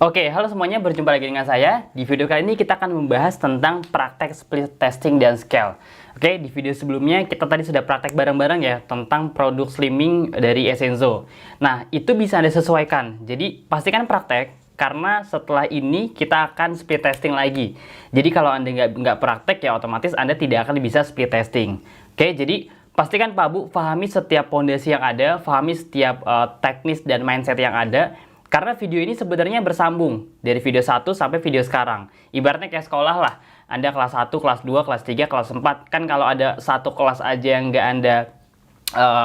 Oke, halo semuanya, berjumpa lagi dengan saya. Di video kali ini kita akan membahas tentang praktek split testing dan scale. Oke, di video sebelumnya kita tadi sudah praktek bareng-bareng ya tentang produk slimming dari Essenzo. Nah, itu bisa Anda sesuaikan. Jadi, pastikan praktek karena setelah ini kita akan split testing lagi. Jadi, kalau Anda nggak praktek ya otomatis Anda tidak akan bisa split testing. Oke, jadi pastikan Pak Bu pahami setiap pondasi yang ada, pahami setiap teknis dan mindset yang ada. Karena video ini sebenarnya bersambung dari video 1 sampai video sekarang. Ibaratnya kayak sekolah lah. Anda kelas 1, kelas 2, kelas 3, kelas 4. Kan kalau ada satu kelas aja yang nggak Anda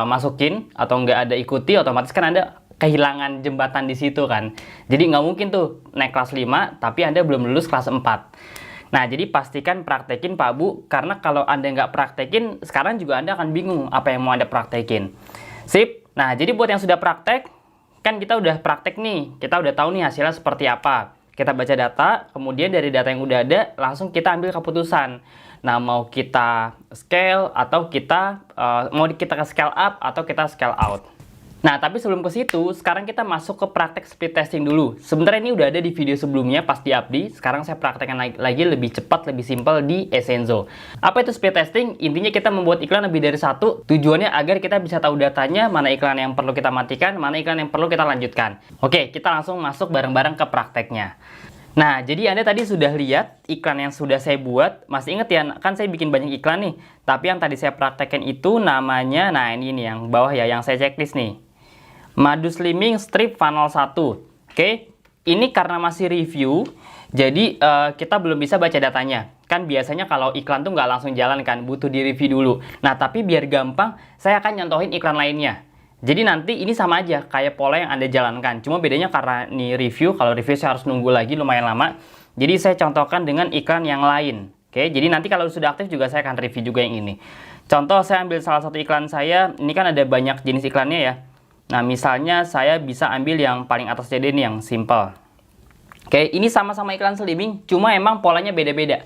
masukin atau nggak Anda ikuti, otomatis kan Anda kehilangan jembatan di situ kan. Jadi nggak mungkin tuh naik kelas 5, tapi Anda belum lulus kelas 4. Nah, jadi pastikan praktekin Pak Bu, karena kalau Anda nggak praktekin, sekarang juga Anda akan bingung apa yang mau Anda praktekin. Sip. Nah, jadi buat yang sudah praktek, kan kita udah praktek nih, kita udah tahu nih hasilnya seperti apa. Kita baca data, kemudian dari data yang udah ada, langsung kita ambil keputusan. Nah, mau kita scale atau mau kita scale up atau kita scale out. Nah, tapi sebelum ke situ, sekarang kita masuk ke praktek split testing dulu. Sebenarnya ini udah ada di video sebelumnya pas di update. Sekarang saya praktekkan lagi lebih cepat, lebih simpel di Essenzo. Apa itu split testing? Intinya kita membuat iklan lebih dari satu. Tujuannya agar kita bisa tahu datanya, mana iklan yang perlu kita matikan, mana iklan yang perlu kita lanjutkan. Oke, kita langsung masuk bareng-bareng ke prakteknya. Nah, jadi Anda tadi sudah lihat iklan yang sudah saya buat. Masih ingat ya, kan saya bikin banyak iklan nih. Tapi yang tadi saya praktekkan itu namanya, nah ini nih yang bawah ya, yang saya checklist nih. Madu Slimming Strip Funnel 1. Oke, ini karena masih review, jadi kita belum bisa baca datanya. Kan biasanya kalau iklan tuh nggak langsung jalan kan, butuh di review dulu. Nah, tapi biar gampang, saya akan nyontohin iklan lainnya. Jadi nanti ini sama aja, kayak pola yang Anda jalankan. Cuma bedanya karena ini review, kalau review saya harus nunggu lagi lumayan lama. Jadi saya contohkan dengan iklan yang lain. Oke, jadi nanti kalau sudah aktif juga saya akan review juga yang ini. Contoh, saya ambil salah satu iklan saya, ini kan ada banyak jenis iklannya ya. Nah, misalnya saya bisa ambil yang paling atas jadi ini yang simple. Oke, ini sama-sama iklan slimming, cuma emang polanya beda-beda.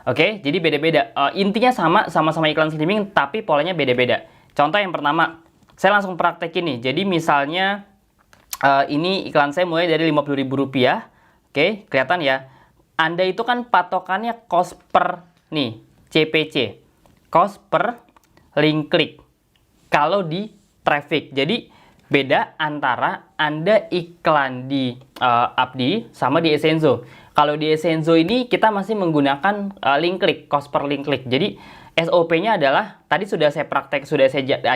Oke, jadi beda-beda. Intinya sama-sama iklan slimming, tapi polanya beda-beda. Contoh yang pertama, saya langsung praktekin nih. Jadi misalnya ini iklan saya mulai dari Rp50.000. Oke, kelihatan ya. Anda itu kan patokannya cost per nih, CPC. Cost per link click. Kalau di traffic. Jadi beda antara Anda iklan di Abdi sama di Essenzo. Kalau di Essenzo ini kita masih menggunakan link click, cost per link click. Jadi SOP-nya adalah tadi sudah saya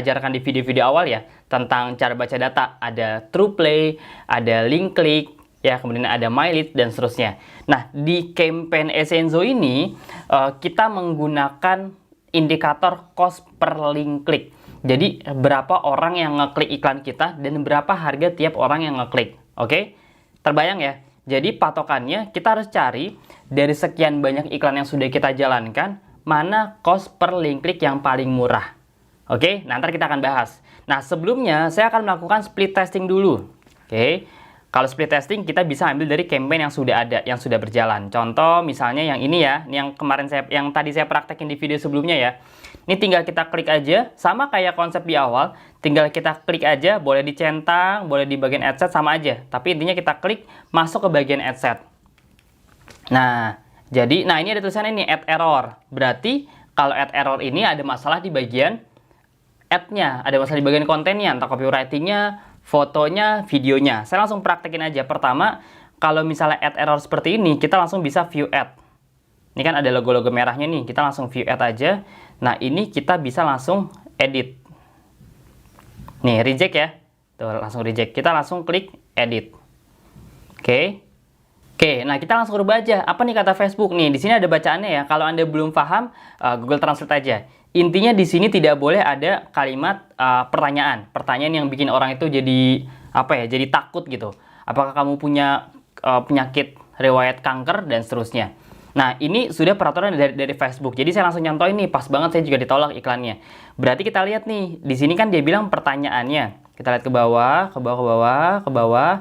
ajarkan di video-video awal ya tentang cara baca data. Ada TruePlay, ada link click, ya kemudian ada MyLead dan seterusnya. Nah, di campaign Essenzo ini kita menggunakan indikator cost per link click. Jadi, berapa orang yang ngeklik iklan kita dan berapa harga tiap orang yang ngeklik. Oke? Terbayang ya? Jadi, patokannya kita harus cari dari sekian banyak iklan yang sudah kita jalankan, mana cost per link click yang paling murah. Oke? Nanti kita akan bahas. Nah, sebelumnya saya akan melakukan split testing dulu. Oke? Kalau split testing kita bisa ambil dari campaign yang sudah ada, yang sudah berjalan. Contoh misalnya yang ini ya, yang tadi saya praktekin di video sebelumnya ya. Ini tinggal kita klik aja, sama kayak konsep di awal, tinggal kita klik aja, boleh dicentang, boleh di bagian adset sama aja. Tapi intinya kita klik masuk ke bagian adset. Nah, ini ada tulisannya ini add error. Berarti kalau add error ini ada masalah di bagian ad-nya, ada masalah di bagian kontennya, entah copywriting-nya, fotonya, videonya. Saya langsung praktekin aja. Pertama, kalau misalnya add error seperti ini, kita langsung bisa view ad. Ini kan ada logo-logo merahnya nih, kita langsung view ad aja. Nah, ini kita bisa langsung edit. Nih, reject ya. Tuh, langsung reject. Kita langsung klik edit. Oke. Oke, nah kita langsung rubah aja. Apa nih kata Facebook nih? Di sini ada bacaannya ya. Kalau Anda belum paham, Google Translate aja. Intinya di sini tidak boleh ada kalimat pertanyaan. Pertanyaan yang bikin orang itu jadi jadi takut gitu. Apakah kamu punya penyakit riwayat kanker dan seterusnya. Nah, ini sudah peraturan dari Facebook. Jadi saya langsung nyontohin nih, pas banget saya juga ditolak iklannya. Berarti kita lihat nih, di sini kan dia bilang pertanyaannya. Kita lihat ke bawah, ke bawah, ke bawah, ke bawah.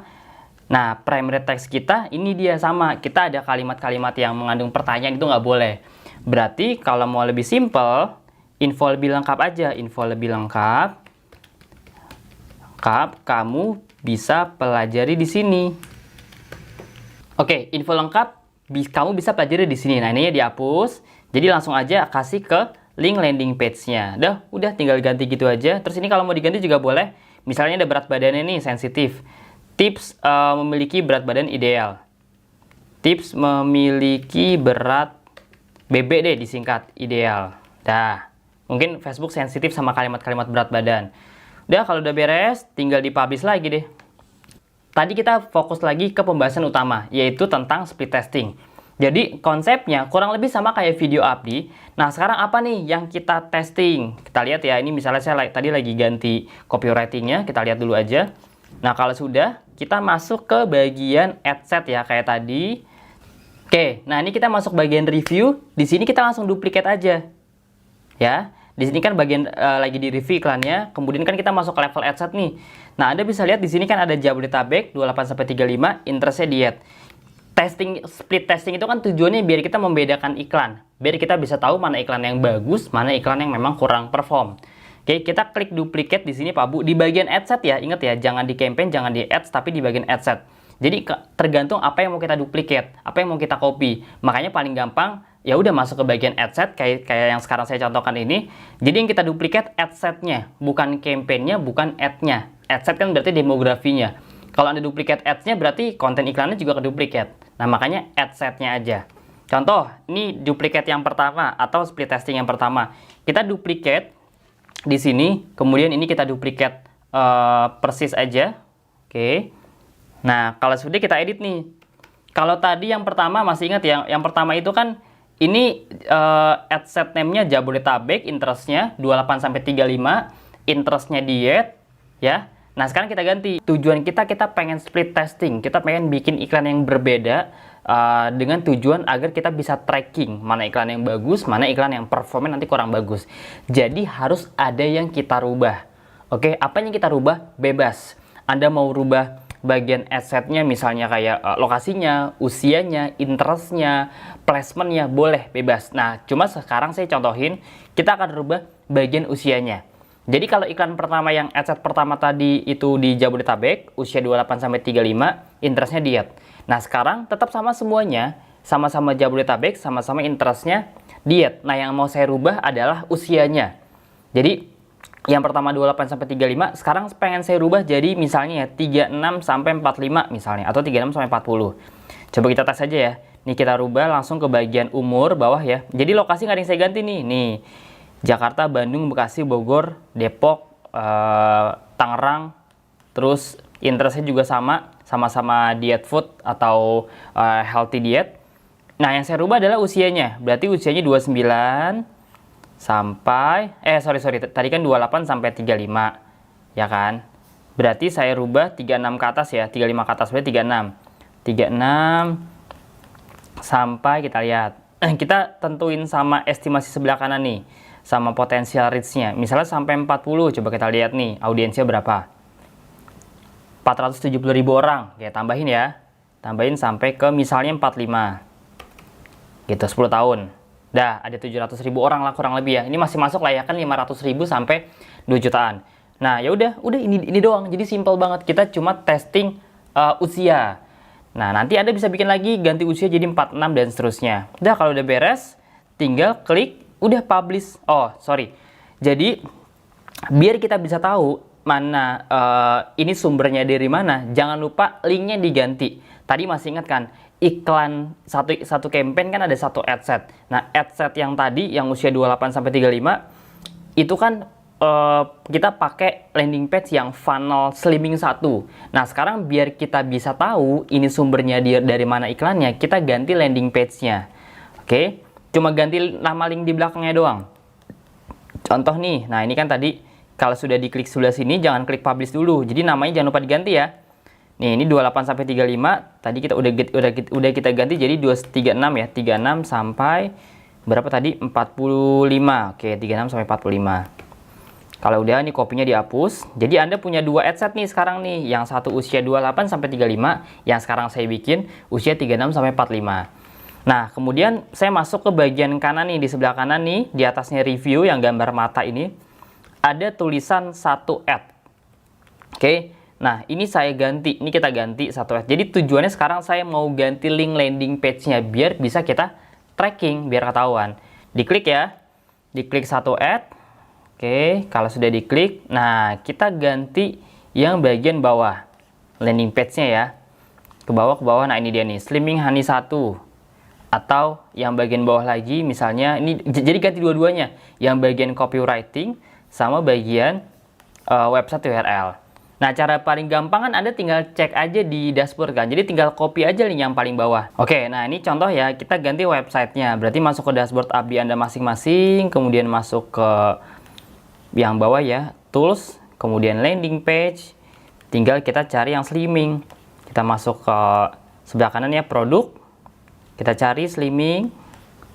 Nah, primary text kita ini dia sama. Kita ada kalimat-kalimat yang mengandung pertanyaan itu nggak boleh. Berarti kalau mau lebih simple, info lebih lengkap aja. Info lebih lengkap. Kamu bisa pelajari di sini. Oke, info lengkap kamu bisa pelajari di sini. Nah, ini ya dihapus. Jadi langsung aja kasih ke link landing page-nya. Udah tinggal ganti gitu aja. Terus ini kalau mau diganti juga boleh. Misalnya ada berat badannya nih sensitif. Tips memiliki berat badan ideal. Tips memiliki berat BB deh disingkat ideal. Mungkin Facebook sensitif sama kalimat-kalimat berat badan. Kalau udah beres, tinggal dipublish lagi deh. Tadi kita fokus lagi ke pembahasan utama, yaitu tentang split testing. Jadi konsepnya kurang lebih sama kayak video Abdi. Nah, sekarang apa nih yang kita testing? Kita lihat ya, ini misalnya saya tadi lagi ganti copywriting-nya, kita lihat dulu aja. Nah, kalau sudah, kita masuk ke bagian ad set ya, kayak tadi. Oke, nah ini kita masuk bagian review. Di sini kita langsung duplikat aja. Ya, di sini kan bagian lagi di review iklannya, kemudian kan kita masuk ke level ad set nih. Nah, Anda bisa lihat di sini kan ada Jabodetabek 28-35, interestnya diet. Split testing itu kan tujuannya biar kita membedakan iklan. Biar kita bisa tahu mana iklan yang bagus, mana iklan yang memang kurang perform. Oke, kita klik duplicate di sini Pak Bu di bagian ad set ya. Ingat ya, jangan di campaign, jangan di ads, tapi di bagian ad set. Jadi tergantung apa yang mau kita duplicate, apa yang mau kita copy. Makanya paling gampang ya udah masuk ke bagian ad set kayak yang sekarang saya contohkan ini. Jadi yang kita duplicate ad setnya, bukan campaign-nya, bukan ad-nya. Ad set kan berarti demografinya. Kalau Anda duplicate ads-nya berarti konten iklannya juga keduplicate. Nah, makanya ad set-nya aja. Contoh, ini duplicate yang pertama atau split testing yang pertama. Kita duplicate di sini, kemudian ini kita duplicate persis aja. Oke. Nah, kalau sudah kita edit nih. Kalau tadi yang pertama masih ingat ya, yang pertama itu kan ini ad set name-nya Jabodetabek, interest-nya 28-35, interest-nya diet, ya. Nah, sekarang kita ganti. Tujuan kita pengen split testing. Kita pengen bikin iklan yang berbeda dengan tujuan agar kita bisa tracking mana iklan yang bagus, mana iklan yang performnya nanti kurang bagus. Jadi harus ada yang kita rubah. Oke, apa yang kita rubah? Bebas. Anda mau rubah bagian assetnya misalnya kayak lokasinya, usianya, interestnya, placementnya, boleh bebas. Nah, cuma sekarang saya contohin, kita akan rubah bagian usianya. Jadi kalau iklan pertama yang asset pertama tadi itu di Jabodetabek, usia 28-35, interestnya diet. Nah, sekarang tetap sama semuanya, sama-sama Jabodetabek, sama-sama interestnya diet. Nah, yang mau saya rubah adalah usianya. Jadi yang pertama 28-35, sekarang pengen saya rubah jadi misalnya ya 36-45 misalnya, atau 36-40. Coba kita tes aja ya. Nih kita rubah langsung ke bagian umur bawah ya. Jadi lokasi nggak ada yang saya ganti nih. Nih, Jakarta, Bandung, Bekasi, Bogor, Depok, Tangerang. Terus interestnya juga sama-sama diet food atau healthy diet. Nah, yang saya rubah adalah usianya. Berarti usianya 29 sampai tadi kan 28 sampai 35 ya kan, berarti saya rubah 36 ke atas ya, 35 ke atas berarti 36 sampai kita lihat kita tentuin sama estimasi sebelah kanan nih sama potensial reach-nya, misalnya sampai 40. Coba kita lihat nih audiensnya berapa, 470.000 orang ya, tambahin sampai ke misalnya 45 gitu, 10 tahun. Ada 700.000 orang lah kurang lebih ya. Ini masih masuk lah ya kan, 500.000 sampai 2 jutaan. Nah, ya udah ini doang. Jadi simple banget. Kita cuma testing usia. Nah, nanti Anda bisa bikin lagi ganti usia jadi 46 dan seterusnya. Kalau udah beres, tinggal klik udah publish. Jadi biar kita bisa tahu mana ini sumbernya dari mana, jangan lupa linknya diganti. Tadi masih ingat kan? Iklan satu campaign kan ada satu ad set. Nah, ad set yang tadi yang usia 28-35 itu kan kita pakai landing page yang funnel slimming 1. Nah, sekarang biar kita bisa tahu ini sumbernya dari mana iklannya, kita ganti landing page-nya. Oke, cuma ganti nama link di belakangnya doang. Contoh nih, nah ini kan tadi kalau sudah diklik sebelah sini jangan klik publish dulu. Jadi namanya jangan lupa diganti ya. Nih, ini 28-35, tadi kita udah kita ganti jadi 236 ya. 36 sampai berapa tadi? 45. Oke, 36 sampai 45. Kalau udah nih kopinya dihapus. Jadi Anda punya dua ad set nih sekarang nih. Yang satu usia 28-35, yang sekarang saya bikin usia 36 sampai 45. Nah, kemudian saya masuk ke bagian kanan nih, di sebelah kanan nih, di atasnya review yang gambar mata ini ada tulisan satu ad. Oke. Nah, ini saya ganti. Ini kita ganti satu ad. Jadi tujuannya sekarang saya mau ganti link landing page-nya biar bisa kita tracking, biar ketahuan. Diklik ya. Diklik satu ad. Oke, kalau sudah diklik, nah kita ganti yang bagian bawah. Landing page-nya ya. Ke bawah, nah ini dia nih. Slimming Honey 1. Atau yang bagian bawah lagi, misalnya, ini jadi ganti dua-duanya. Yang bagian copywriting sama bagian website URL. Nah, cara paling gampang kan Anda tinggal cek aja di dashboard kan. Jadi tinggal copy aja link yang paling bawah. Oke, nah ini contoh ya, kita ganti websitenya. Berarti masuk ke dashboard API Anda masing-masing, kemudian masuk ke yang bawah ya, tools, kemudian landing page. Tinggal kita cari yang slimming. Kita masuk ke sebelah kanan ya, produk. Kita cari slimming.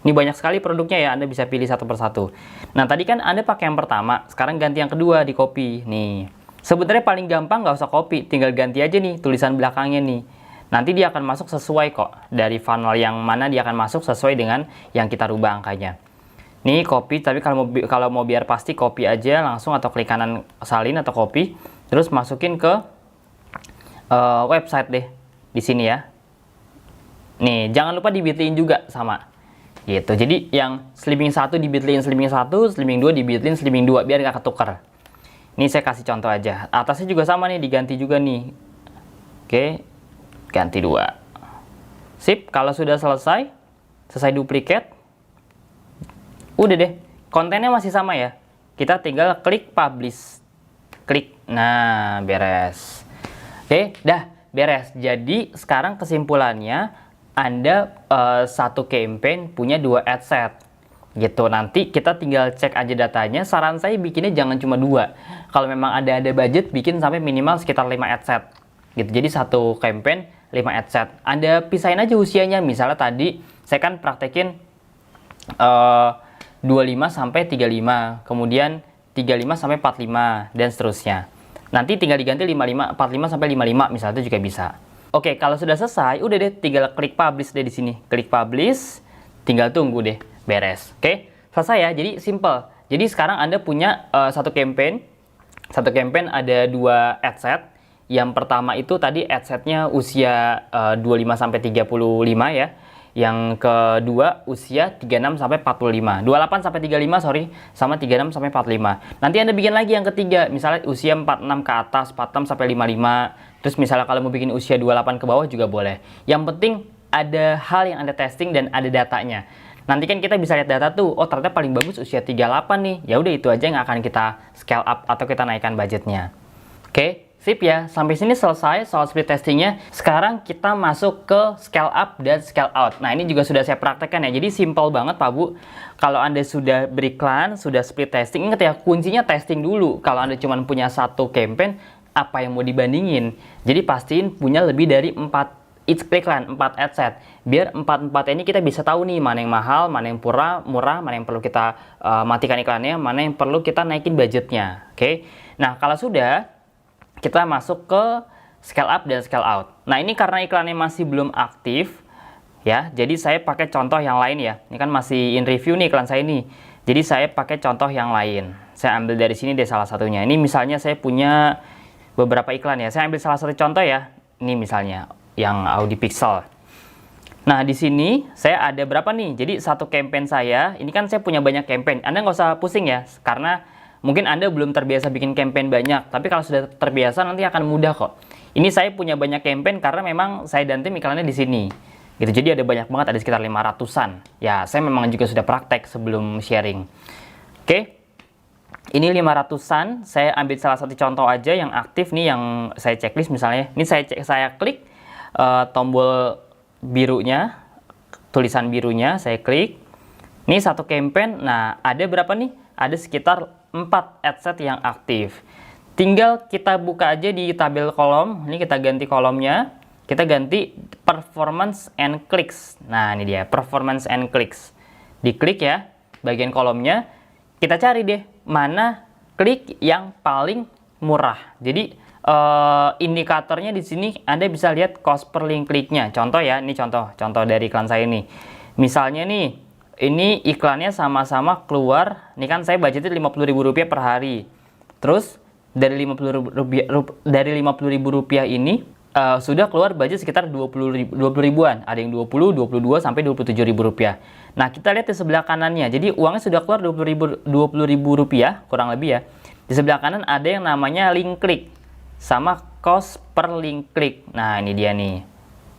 Ini banyak sekali produknya ya, Anda bisa pilih satu persatu. Nah, tadi kan Anda pakai yang pertama, sekarang ganti yang kedua, di copy. Nih. Sebenarnya paling gampang nggak usah copy, tinggal ganti aja nih tulisan belakangnya nih. Nanti dia akan masuk sesuai kok. Dari funnel yang mana dia akan masuk sesuai dengan yang kita rubah angkanya. Nih copy, tapi kalau mau biar pasti copy aja langsung atau klik kanan salin atau copy, terus masukin ke website deh di sini ya. Nih, jangan lupa di bit.ly juga sama. Gitu. Jadi yang slimming 1 di bit.ly slimming 1, slimming 2 di bit.ly slimming 2 biar nggak ketukar. Ini saya kasih contoh aja. Atasnya juga sama nih, diganti juga nih. Oke, ganti 2. Sip, kalau sudah selesai duplikat. Udah deh, kontennya masih sama ya. Kita tinggal klik publish. Klik, nah beres. Oke, dah beres. Jadi sekarang kesimpulannya, Anda satu campaign punya 2 ad set. Gitu, nanti kita tinggal cek aja datanya. Saran saya bikinnya jangan cuma 2. Kalau memang ada budget, bikin sampai minimal sekitar 5 ad set. Gitu, jadi satu campaign 5 ad set. Anda pisahin aja usianya. Misalnya tadi saya kan praktekin 25 sampai 35, kemudian 35 sampai 45 dan seterusnya. Nanti tinggal diganti 45 sampai 55 misalnya, itu juga bisa. Oke, kalau sudah selesai, udah deh tinggal klik publish deh di sini. Klik publish, tinggal tunggu deh beres. Oke, selesai ya. Jadi simple. Jadi sekarang Anda punya satu campaign ada 2 ad set. Yang pertama itu tadi ad setnya usia 25 sampai 35 ya. Yang kedua usia 36 sampai 45. 28 sampai 35 sorry, sama 36 sampai 45. Nanti Anda bikin lagi yang ketiga, misalnya usia 46 ke atas, 46 sampai 55. Terus misalnya kalau mau bikin usia 28 ke bawah juga boleh. Yang penting ada hal yang Anda testing dan ada datanya. Nanti kan kita bisa lihat data tuh, oh ternyata paling bagus usia 38 nih. Ya udah itu aja yang akan kita scale up atau kita naikkan budgetnya. Oke, sip ya. Sampai sini selesai soal split testingnya. Sekarang kita masuk ke scale up dan scale out. Nah ini juga sudah saya praktekkan ya. Jadi simple banget Pak Bu. Kalau Anda sudah beriklan, sudah split testing, ingat ya kuncinya testing dulu. Kalau Anda cuma punya satu campaign, apa yang mau dibandingin? Jadi pastiin punya lebih dari 4 iklan, 4 ad set. Biar 4 ini kita bisa tahu nih mana yang mahal, mana yang murah, mana yang perlu kita matikan iklannya, mana yang perlu kita naikin budgetnya. Oke. Nah, kalau sudah, kita masuk ke scale up dan scale out. Nah, ini karena iklannya masih belum aktif ya. Jadi saya pakai contoh yang lain ya. Ini kan masih in review nih iklan saya ini. Jadi saya pakai contoh yang lain. Saya ambil dari sini deh salah satunya. Ini misalnya saya punya beberapa iklan ya. Saya ambil salah satu contoh ya. Ini misalnya yang Audi Pixel. Nah, di sini saya ada berapa nih? Jadi satu campaign saya, ini kan saya punya banyak campaign. Anda nggak usah pusing ya, karena mungkin Anda belum terbiasa bikin campaign banyak. Tapi kalau sudah terbiasa nanti akan mudah kok. Ini saya punya banyak campaign karena memang saya dan tim iklannya di sini. Gitu. Jadi ada banyak banget, ada sekitar 500-an. Ya, saya memang juga sudah praktek sebelum sharing. Oke. Ini 500-an, saya ambil salah satu contoh aja yang aktif nih, yang saya checklist misalnya. Ini saya klik tombol birunya, tulisan birunya, saya klik. Ini satu campaign, nah ada berapa nih? Ada sekitar 4 ad set yang aktif. Tinggal kita buka aja di tabel kolom, ini kita ganti kolomnya. Kita ganti performance and clicks. Nah ini dia, performance and clicks. Diklik ya, bagian kolomnya. Kita cari deh, mana klik yang paling murah. Jadi indikatornya di sini Anda bisa lihat cost per link kliknya. Contoh ya, ini contoh dari iklan saya ini. Misalnya nih, ini iklannya sama-sama keluar. Ini kan saya budgetnya Rp50.000 per hari. Terus dari 50 rupiah, dari 50.000 rupiah ini sudah keluar budget sekitar 20 ribuan. Ada yang 20, 22 sampai 27.000 rupiah. Nah, kita lihat di sebelah kanannya. Jadi uangnya sudah keluar 20.000 rupiah kurang lebih ya. Di sebelah kanan ada yang namanya link klik sama cost per link klik. Nah, ini dia nih.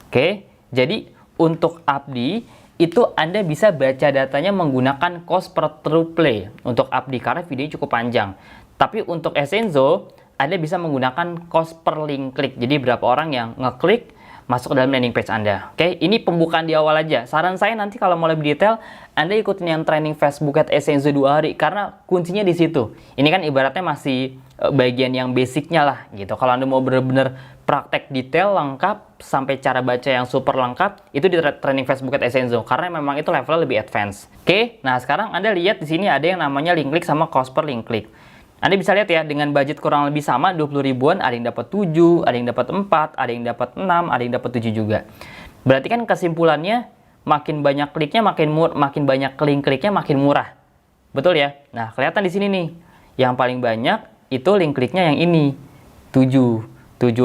Oke. Jadi untuk Abdi itu Anda bisa baca datanya menggunakan cost per true play untuk Abdi karena videonya cukup panjang. Tapi untuk Essenzo Anda bisa menggunakan cost per link klik. Jadi berapa orang yang ngeklik masuk ke dalam landing page Anda. Oke, ini pembukaan di awal aja. Saran saya nanti kalau mau lebih detail, Anda ikutin yang training Facebook at Essenzo 2 hari karena kuncinya di situ. Ini kan ibaratnya masih bagian yang basicnya lah gitu. Kalau Anda mau benar-benar praktek detail lengkap sampai cara baca yang super lengkap, itu di training Facebook at Essenzo karena memang itu levelnya lebih advance. Oke, nah sekarang Anda lihat di sini ada yang namanya link klik sama cost per link klik. Anda bisa lihat ya, dengan budget kurang lebih sama 20 ribuan, ada yang dapat 7, ada yang dapat 4, ada yang dapat 6, ada yang dapat 7 juga. Berarti kan kesimpulannya, makin banyak kliknya, makin banyak link kliknya makin murah. Betul ya? Nah, kelihatan di sini nih. Yang paling banyak itu link kliknya yang ini. 7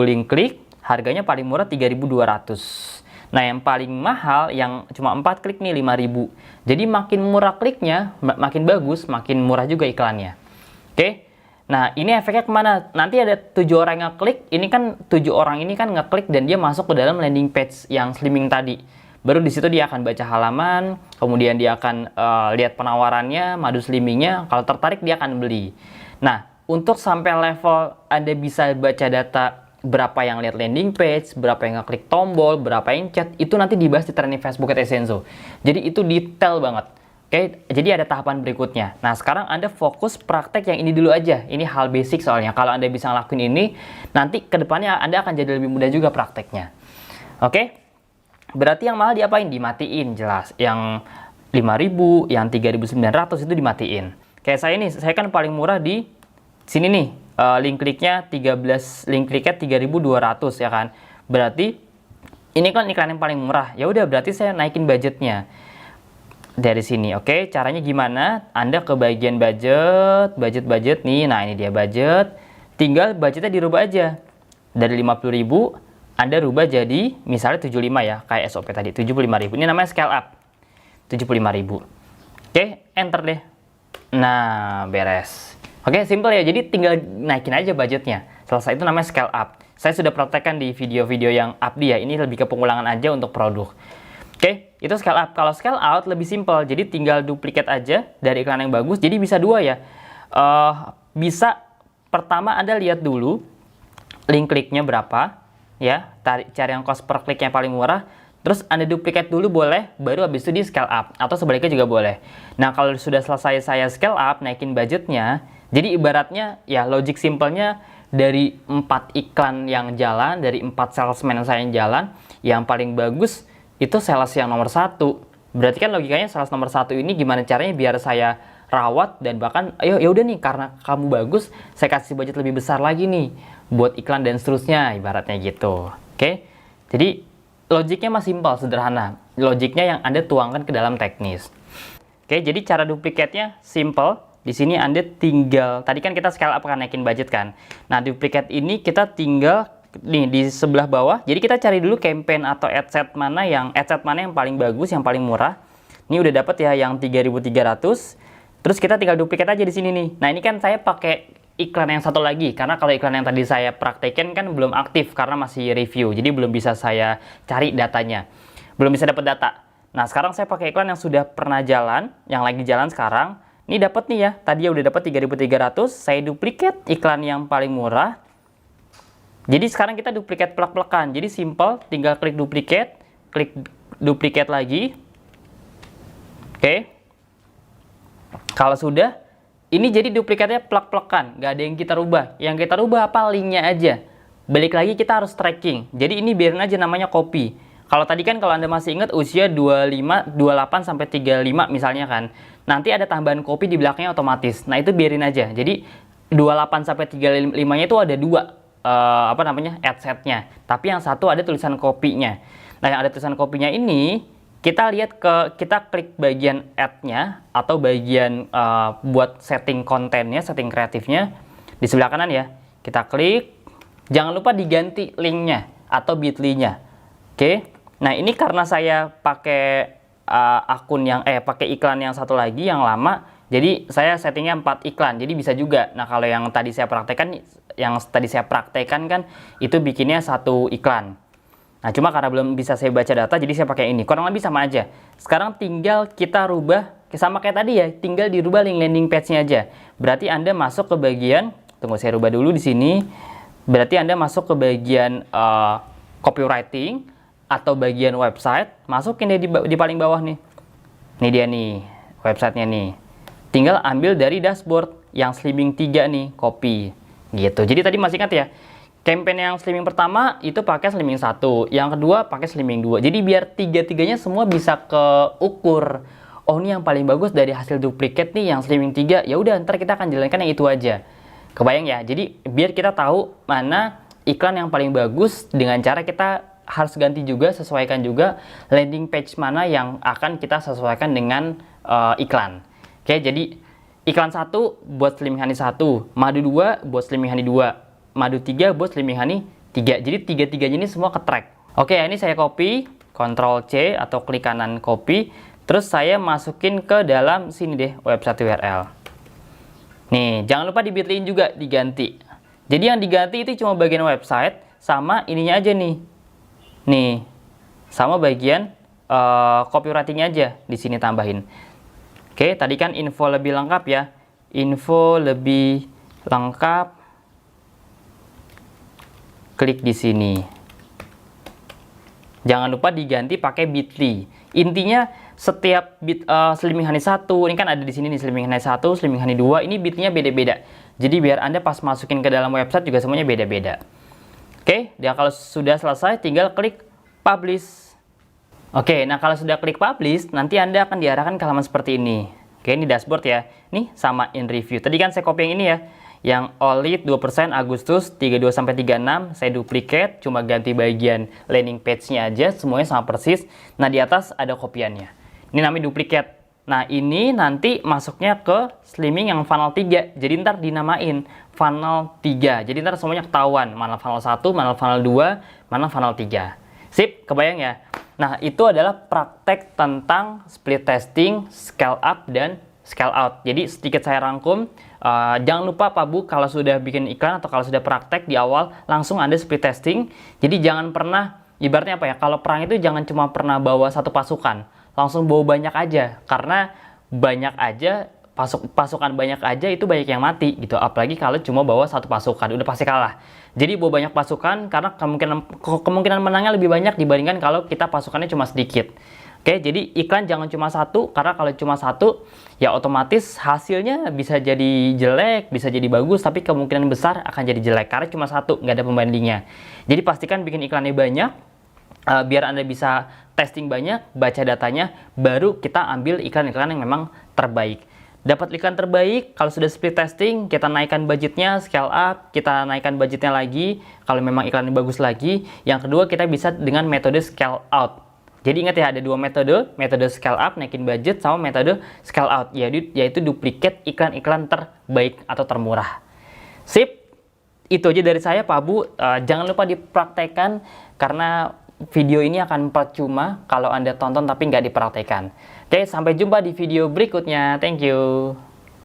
link klik, harganya paling murah 3.200. Nah, yang paling mahal yang cuma 4 klik nih 5.000. Jadi makin murah kliknya, makin bagus, makin murah juga iklannya. Oke. Nah, ini efeknya kemana? Nanti ada 7 orang yang ngeklik, ini kan 7 orang ini kan ngeklik dan dia masuk ke dalam landing page yang slimming tadi. Baru di situ dia akan baca halaman, kemudian dia akan lihat penawarannya, madu slimmingnya, kalau tertarik dia akan beli. Nah, untuk sampai level Anda bisa baca data berapa yang lihat landing page, berapa yang ngeklik tombol, berapa yang chat, itu nanti dibahas di training Facebook at Essenzo. Jadi itu detail banget. Oke, jadi ada tahapan berikutnya. Nah, sekarang Anda fokus praktek yang ini dulu aja. Ini hal basic soalnya. Kalau Anda bisa ngelakuin ini, nanti ke depannya Anda akan jadi lebih mudah juga prakteknya. Oke? Berarti yang mahal diapain? Dimatiin, jelas. Yang 5.000, yang 3.900 itu dimatiin. Kayak saya ini, saya kan paling murah di sini nih. Link kliknya 3.200 ya kan. Berarti ini kan iklan yang paling murah. Ya udah, berarti saya naikin budgetnya. Dari sini, oke. Caranya gimana? Anda ke bagian budget nih. Nah, ini dia budget. Tinggal budgetnya dirubah aja. Dari 50.000, Anda rubah jadi misalnya 75 ya, kayak SOP tadi, 75.000. Ini namanya scale up. 75.000. Oke, enter deh. Nah, beres. Oke, simple ya. Jadi tinggal naikin aja budgetnya. Selesai, itu namanya scale up. Saya sudah praktekkan di video-video yang Abdi ya. Ini lebih ke pengulangan aja untuk produk. Oke, itu scale up. Kalau scale out lebih simpel, jadi tinggal duplikat aja dari iklan yang bagus. Jadi bisa 2 ya. Bisa pertama Anda lihat dulu link kliknya berapa, ya. Cari yang cost per klik yang paling murah. Terus Anda duplikat dulu boleh, baru habis itu di scale up. Atau sebaliknya juga boleh. Nah, kalau sudah selesai saya scale up, naikin budgetnya. Jadi ibaratnya, ya logik simpelnya dari 4 iklan yang jalan, dari 4 salesman saya yang jalan, yang paling bagus itu sales yang nomor 1. Berarti kan logikanya sales nomor 1 ini gimana caranya biar saya rawat dan bahkan ya udah nih karena kamu bagus, saya kasih budget lebih besar lagi nih buat iklan dan seterusnya, ibaratnya gitu. Oke. Jadi logiknya masih simpel, sederhana. Logiknya yang Anda tuangkan ke dalam teknis. Oke, jadi cara duplikatnya simple. Di sini Anda tinggal, tadi kan kita scale up kan naikin budget kan. Nah, duplikat ini kita tinggal nih di sebelah bawah. Jadi kita cari dulu campaign atau ad set mana yang paling bagus, yang paling murah. Ini udah dapat ya yang 3.300. Terus kita tinggal duplikat aja di sini nih. Nah, ini kan saya pakai iklan yang satu lagi karena kalau iklan yang tadi saya praktekin kan belum aktif karena masih review. Jadi belum bisa saya cari datanya. Belum bisa dapat data. Nah, sekarang saya pakai iklan yang sudah pernah jalan, yang lagi jalan sekarang. Ini dapat nih ya. Tadi udah dapat 3.300, saya duplikat iklan yang paling murah. Jadi sekarang kita duplikat plek-plekan. Jadi simple, tinggal klik duplikat lagi. Oke. Kalau sudah, ini jadi duplikatnya plek-plekan, nggak ada yang kita rubah. Yang kita rubah apa? Linknya aja. Balik lagi kita harus tracking. Jadi ini biarin aja namanya copy. Kalau tadi kan kalau Anda masih ingat usia 25, 28 sampai 35 misalnya kan. Nanti ada tambahan copy di belakangnya otomatis. Nah, itu biarin aja. Jadi 28 sampai 35-nya itu ada 2 ad setnya, tapi yang satu ada tulisan kopinya. Nah, yang ada tulisan kopinya ini kita klik bagian ad-nya atau bagian buat setting kontennya, setting kreatifnya. Di sebelah kanan ya, kita klik. Jangan lupa diganti linknya atau bit.ly-nya. Oke. Nah, ini karena saya pakai pakai iklan yang satu lagi yang lama, jadi saya settingnya 4 iklan. Jadi bisa juga. Nah, kalau yang tadi saya praktekkan kan itu bikinnya 1 iklan. Nah, cuma karena belum bisa saya baca data, jadi saya pakai ini. Kurang lebih sama aja. Sekarang tinggal kita rubah, sama kayak tadi ya, tinggal dirubah link landing page-nya aja. Berarti Anda masuk ke bagian, tunggu saya rubah dulu di sini. Berarti Anda masuk ke bagian copywriting atau bagian website, masukin deh di paling bawah nih. Ini dia nih, websitenya nih. Tinggal ambil dari dashboard yang slimming 3 nih, copy. Gitu. Jadi tadi masih ingat ya, campaign yang slimming pertama itu pakai slimming 1, yang kedua pakai slimming 2. Jadi biar tiga-tiganya semua bisa keukur. Oh, ini yang paling bagus dari hasil duplicate nih yang slimming 3. Ya udah, ntar kita akan jalankan yang itu aja. Kebayang ya? Jadi biar kita tahu mana iklan yang paling bagus, dengan cara kita harus ganti juga, sesuaikan juga landing page mana yang akan kita sesuaikan dengan iklan. Oke, jadi iklan 1 buat Slimming Honey 1, Madu 2 buat Slimming Honey 2, Madu 3 buat Slimming Honey 3. Jadi tiga-tiganya ini semua ke track. Oke, ini saya copy, Ctrl C atau klik kanan copy, terus saya masukin ke dalam sini deh, website URL. Nih, jangan lupa di bit.ly juga diganti. Jadi yang diganti itu cuma bagian website sama ininya aja nih. Nih, sama bagian copywriting-nya aja di sini tambahin. Oke, tadi kan info lebih lengkap ya. Info lebih lengkap. Klik di sini. Jangan lupa diganti pakai bit.ly. Intinya setiap Slimming Honey 1, ini kan ada di sini nih Slimming Honey 1, Slimming Honey 2, ini bitnya beda-beda. Jadi biar Anda pas masukin ke dalam website juga semuanya beda-beda. Oke, dan kalau sudah selesai tinggal klik publish. Oke, nah kalau sudah klik publish, nanti Anda akan diarahkan ke halaman seperti ini. Oke, ini dashboard ya. Nih sama in review. Tadi kan saya copy yang ini ya. Yang all lead 2% Agustus 32 sampai 36, saya duplicate, cuma ganti bagian landing page-nya aja, semuanya sama persis. Nah, di atas ada kopiannya. Ini namanya duplicate. Nah, ini nanti masuknya ke slimming yang funnel 3. Jadi ntar dinamain funnel 3. Jadi ntar semuanya ketahuan, mana funnel 1, mana funnel 2, mana funnel 3. Sip, kebayang ya? Nah, itu adalah praktek tentang split testing, scale up, dan scale out. Jadi sedikit saya rangkum, jangan lupa Pak Bu, kalau sudah bikin iklan atau kalau sudah praktek di awal, langsung Anda split testing. Jadi jangan pernah, ibaratnya apa ya, kalau perang itu jangan cuma pernah bawa satu pasukan, langsung bawa banyak aja. Karena banyak aja, pasukan banyak aja itu banyak yang mati gitu. Apalagi kalau cuma bawa satu pasukan, udah pasti kalah. Jadi bawa banyak pasukan karena kemungkinan menangnya lebih banyak dibandingkan kalau kita pasukannya cuma sedikit. Oke, jadi iklan jangan cuma satu, karena kalau cuma satu, ya otomatis hasilnya bisa jadi jelek, bisa jadi bagus, tapi kemungkinan besar akan jadi jelek, karena cuma satu, nggak ada pembandingnya. Jadi pastikan bikin iklannya banyak, biar Anda bisa testing banyak, baca datanya, baru kita ambil iklan-iklan yang memang terbaik. Dapat iklan terbaik, kalau sudah split testing, kita naikkan budgetnya, scale up, kita naikkan budgetnya lagi, kalau memang iklannya bagus lagi. Yang kedua, kita bisa dengan metode scale out. Jadi ingat ya, ada dua metode, metode scale up, naikin budget, sama metode scale out, yaitu duplicate iklan-iklan terbaik atau termurah. Sip, itu aja dari saya Pak Bu. Jangan lupa dipraktekkan, karena video ini akan percuma kalau Anda tonton tapi nggak dipraktekkan. Oke, sampai jumpa di video berikutnya. Thank you.